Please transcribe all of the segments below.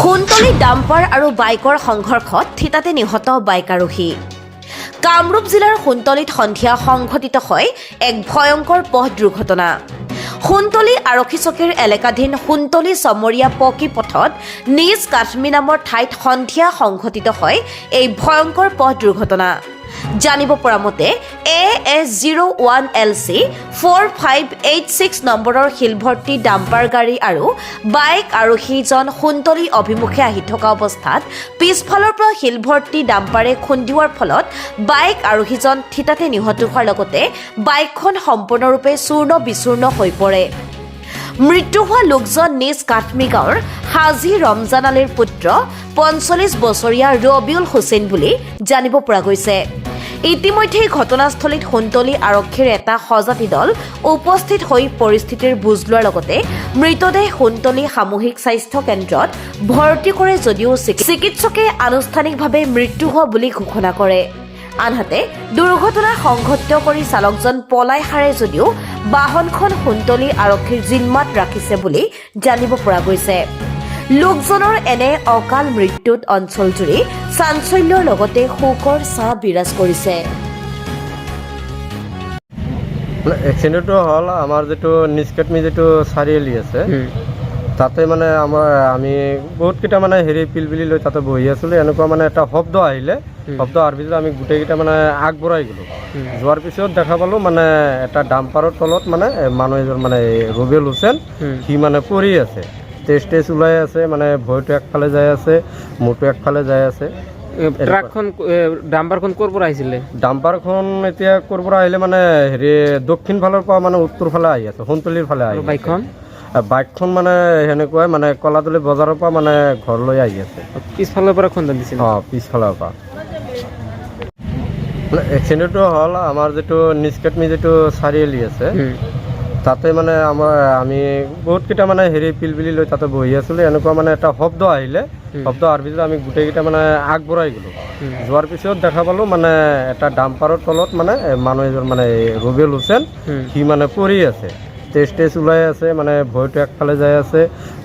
খুনতলী dumper আৰু বাইকৰ সংঘৰ্ষত থিতাতে নিহত বাইক আৰোহী। কামৰূপ জিলাৰ খুনতলীত সন্ধিয়া সংঘটিত হয় এক ভয়ংকৰ পথ দুৰ্ঘটনা। খুনতলী আৰক্ষী চকীৰ এলেকাধীন খুনতলী চমৰীয়া পকী পথত নিজ কাঠমী নামৰ ঠাইত সন্ধিয়া সংঘটিত হয় এই ভয়ংকৰ পথ দুৰ্ঘটনা। জানিব পৰা মতে AS01LC 4586 নম্বৰৰ শিলভৰ্তি ডাম্পাৰ গাড়ী আৰু বাইক আৰোহীজন খুনতলী অভিমুখে আহি থকা অৱস্থাত পিছফালৰ পৰা শিলভৰ্তি ডাম্পাৰে খুন্দিওৱাৰ ফলত বাইক আৰোহীজন থিতাতে নিহত হোৱাৰ লগতে বাইকখন সম্পূৰ্ণৰূপে চূৰ্ণ বিচূৰ্ণ হৈ পৰে। মৃত্যু হোৱা লোকজন নিজ কাঠমী গাঁৱৰ হাজী ৰমজান আলীৰ পুত্ৰ ৪৫ বছৰীয়া ৰবিউল হুছেইন বুলি জানিব পৰা গৈছে। ইতিমধ্যে ঘটনাস্থলীত খুনতলী আৰক্ষীৰ এটা সজাতি দল উপস্থিত হৈ পৰিস্থিতিৰ বুজ লোৱাৰ লগতে মৃতদেহ খুনতলী সামূহিক স্বাস্থ্য কেন্দ্ৰত ভৰ্তি কৰে যদিও চিকিৎসকে আনুষ্ঠানিকভাৱে মৃত্যু হোৱা বুলি ঘোষণা কৰে। আনহাতে দুৰ্ঘটনা সংঘটিত কৰি চালকজন পলাই সাৰে যদিও বাহনখন খুনতলী আৰক্ষীৰ জিম্মাত ৰাখিছে বুলি জানিব পৰা গৈছে। লোকজনৰ এনে অকাল মৃত্যুত অঞ্চলজুৰি চাঞ্চল্যৰ লগতে শোকৰ ছাঁ বিৰাজ কৰিছে। এক্সিডেণ্টটো হ'ল আমাৰ যিটো নিষ্কাটমি যিটো চাৰিআলি আছে তাতে মানে আমি বহুতকেইটা মানে পিলপিলি লৈ তাতে বহি আছিলোঁ। এনেকুৱা মানে এটা শব্দ আহিলে, শব্দ অহাৰ পিছত আমি গোটেইকেইটা মানে আগবঢ়াই গ'লোঁ। যোৱাৰ পিছত দেখা পালোঁ মানে এটা ডাম্পাৰৰ তলত মানে মানুহ এজন মানে ৰবিউল হুছেইন সি মানে পৰি আছে, তেজ ওলাই আছে, মানে ভৰিটো একফালে যাই আছে, মূৰটো একফালে যাই আছে। ট্ৰাকখন ডাম্পাৰখন ক'ৰ পৰা আহিছিলে? ডাম্পাৰখন এতিয়া ক'ৰ পৰা আহিলে মানে দক্ষিণ ফালৰ পৰা মানে উত্তৰ ফালে আহি আছে, খুনতলীৰ ফালে আহি। বাইকখন মানে সেনেকুৱাই মানে কলাতলী বজাৰৰ পৰা মানে ঘৰলৈ আহি আছে। পিছফালৰ পৰা খুন্দা দিছিল? পিছফালৰ পৰা। এক্সিডেণ্টটো হ'ল আমাৰ যিটো নিষ্কাটমি যিটো চাৰিআলি আছে তাতে মানে আমি বহুতকেইটা মানে পিলপিলি লৈ তাতে বহি আছিলোঁ। এনেকুৱা মানে এটা শব্দ আহিলে, শব্দ অহাৰ পিছত আমি গোটেইকেইটা মানে আগবঢ়াই গ'লোঁ। যোৱাৰ পিছত দেখা পালোঁ মানে এটা ডাম্পাৰৰ তলত মানে মানুহ এজন মানে ৰবিউল হুছেইন সি মানে পৰি আছে, তেজ ওলাই আছে, মানে ভৰিটো একফালে যাই আছে,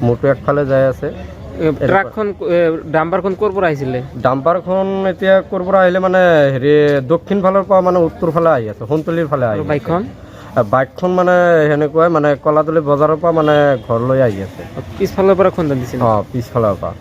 মূৰটো একফালে যাই আছে। ট্ৰাকখন ডাম্পাৰখন ক'ৰ পৰা আহিছিলে? ডাম্পাৰখন এতিয়া ক'ৰ পৰা আহিলে মানে দক্ষিণ ফালৰ পৰা মানে উত্তৰ ফালে আহি আছে, খুনতলীৰ ফালে আহি। বাইকখন মানে সেনেকুৱাই মানে কলাতলী বজাৰৰ পৰা মানে ঘৰলৈ আহি আছে। পিছফালৰ পৰা খুন্দা দিছিল? পিছফালৰ পৰা।